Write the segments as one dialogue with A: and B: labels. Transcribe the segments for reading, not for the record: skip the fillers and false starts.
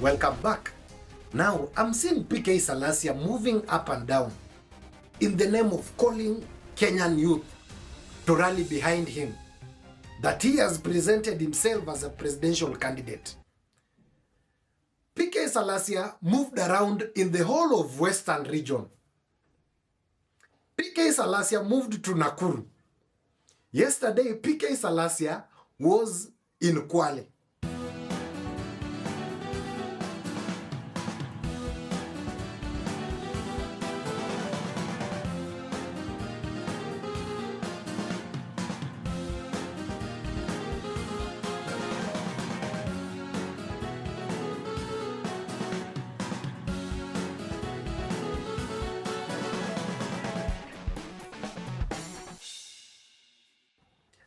A: Welcome back. Now, I'm seeing PK Salaya moving up and down in the name of calling Kenyan youth to rally behind him, that he has presented himself as a presidential candidate. PK Salaya moved around in the whole of Western region. PK Salaya moved to Nakuru. Yesterday, PK Salaya was in Kwale.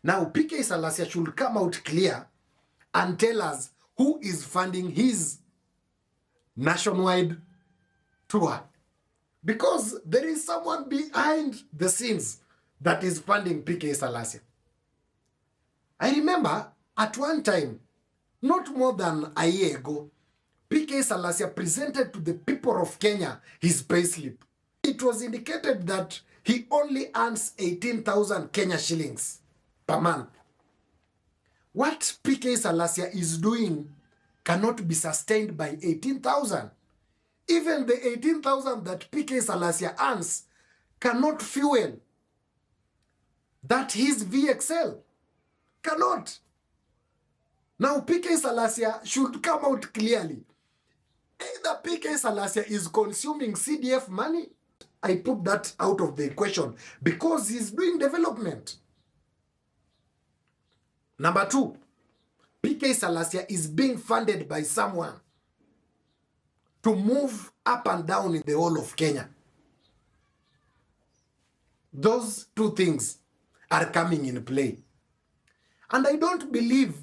A: Now, PK Salaya should come out clear and tell us who is funding his nationwide tour. Because there is someone behind the scenes that is funding PK Salaya. I remember at one time, not more than a year ago, PK Salaya presented to the people of Kenya his payslip. It was indicated that he only earns 18,000 Kenya shillings per month. What PK Salaya is doing cannot be sustained by 18,000. Even the 18,000 that PK Salaya earns cannot fuel that his VXL. Cannot. Now PK Salaya should come out clearly. Either PK Salaya is consuming CDF money. I put that out of the equation because he's doing development. Number two, PK Salaya is being funded by someone to move up and down in the whole of Kenya. Those two things are coming in play. And I don't believe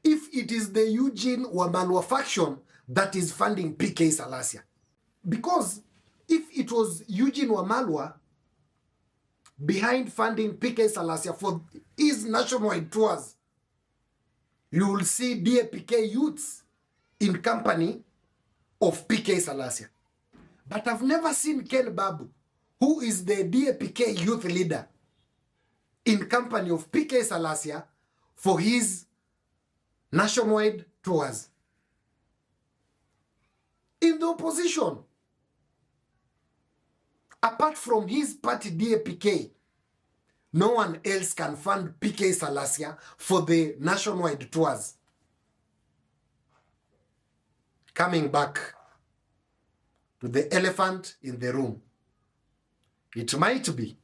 A: if it is the Eugene Wamalwa faction that is funding PK Salaya. Because if it was Eugene Wamalwa behind funding PK Salaya for his nationwide tours, you will see DAPK youths in company of PK Salaya. But I've never seen Ken Babu, who is the DAPK youth leader, in company of PK Salaya for his nationwide tours. In the opposition, apart from his party DAPK, no one else can fund PK Salaya for the nationwide tours. Coming back to the elephant in the room. It might be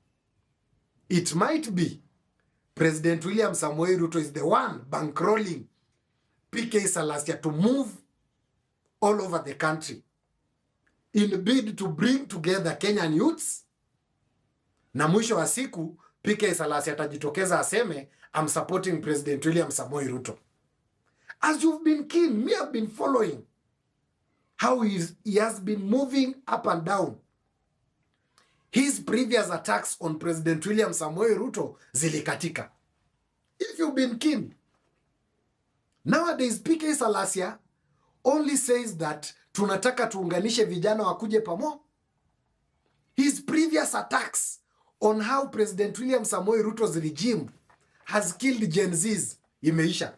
A: President William Samoei Ruto is the one bankrolling PK Salaya to move all over the country in bid to bring together Kenyan youths, na mwisho wa siku PK Salaya atajitokeza aseme I'm supporting President William Samoei Ruto. As you've been keen, me have been following how he has been moving up and down. His previous attacks on President William Samoei Ruto zilikatika. If you've been keen, nowadays PK Salaya only says that tunataka tuunganishe vijana wakuje pamo. His previous attacks on how President William Samoei Ruto's regime has killed Gen Zs imeisha.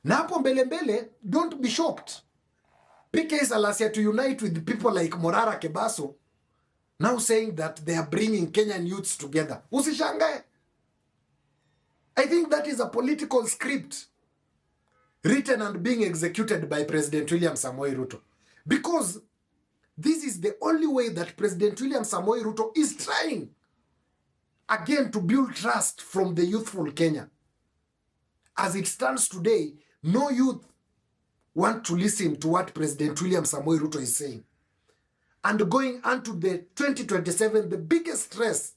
A: Na hapo mbele, don't be shocked. PK Salaya to unite with people like Morara Kebaso, now saying that they are bringing Kenyan youths together. Usishangae. I think that is a political script written and being executed by President William Samoei Ruto. Because this is the only way that President William Samoei Ruto is trying again to build trust from the youthful Kenya. As it stands today, no youth want to listen to what President William Samoei Ruto is saying. And going into the 2027, the biggest stress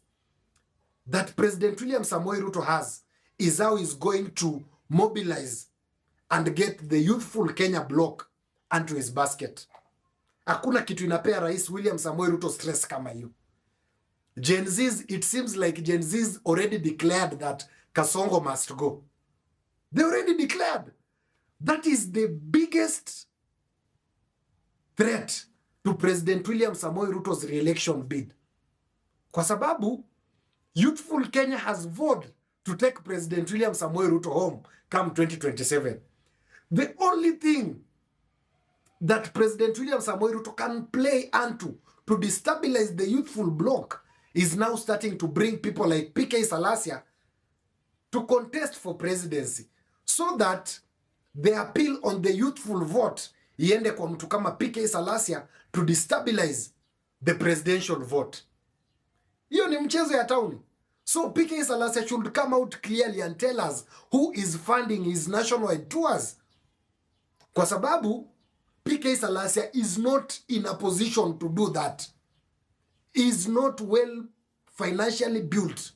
A: that President William Samoei Ruto has is how he's going to mobilize and get the youthful Kenya bloc onto his basket. Hakuna kitu inapea Rais William Samoei Ruto stress kama hiyo. Gen Zs, it seems like Gen Zs already declared that Kasongo must go. They already declared. That is the biggest threat to President William Samoei Ruto's re-election bid. Kwa sababu youthful Kenya has vowed to take President William Samoei Ruto home come 2027. The only thing that President William Samoei Ruto can play onto to destabilize the youthful bloc is now starting to bring people like PK Salaya to contest for presidency, so that the appeal on the youthful vote iende kwa mtu kama PK Salaya to destabilize the presidential vote. Hiyo ni mchezo ya tauni. So PK Salaya should come out clearly and tell us who is funding his nationwide tours. Kwa sababu PK Salaya is not in a position to do that. He is not well financially built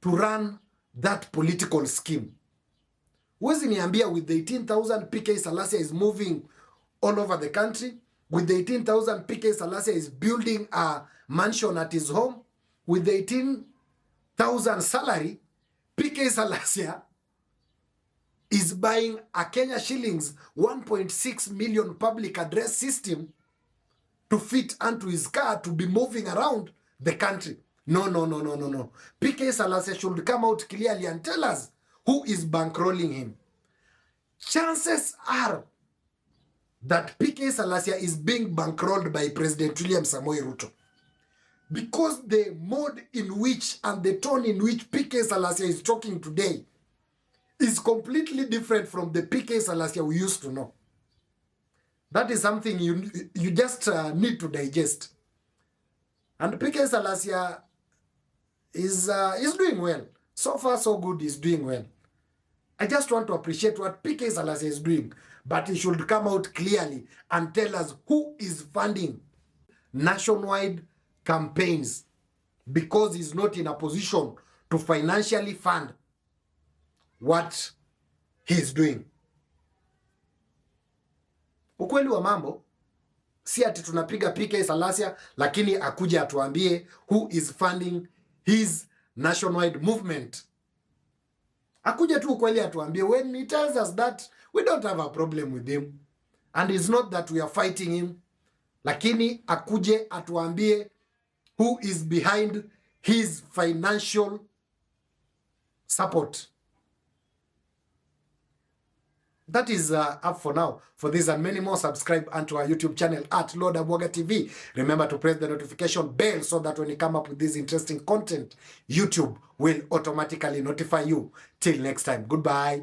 A: to run that political scheme. Huwezi niambia with the 18,000 PK Salaya is moving all over the country. With the 18,000 PK Salaya is building a mansion at his home. With the 18,000 salary, PK Salaya is buying a Kenya shillings 1.6 million public address system to fit onto his car to be moving around the country. No. PK Salaya should come out clearly and tell us who is bankrolling him. Chances are that PK Salaya is being bankrolled by President William Samoei Ruto, because the mode in which and the tone in which PK Salaya is talking today is completely different from the PK Salaya we used to know. That is something you just need to digest. And PK Salaya is doing well. So far, so good. He's doing well. I just want to appreciate what PK Salaya is doing, but he should come out clearly and tell us who is funding nationwide campaigns, because he's not in a position to financially fund what he's doing. Ukweli wa mambo si ati tunapiga PK Salaya lakini akuje atuambie who is funding his nationwide movement. Akuje tu ukweli atuambie. When he tells us that, we don't have a problem with him, and it's not that we are fighting him, lakini akuje atuambie who is behind his financial support. That is up for now. For this and many more, subscribe onto our YouTube channel at Lord Abwaga TV. Remember to press the notification bell so that when you come up with this interesting content, YouTube will automatically notify you. Till next time, goodbye.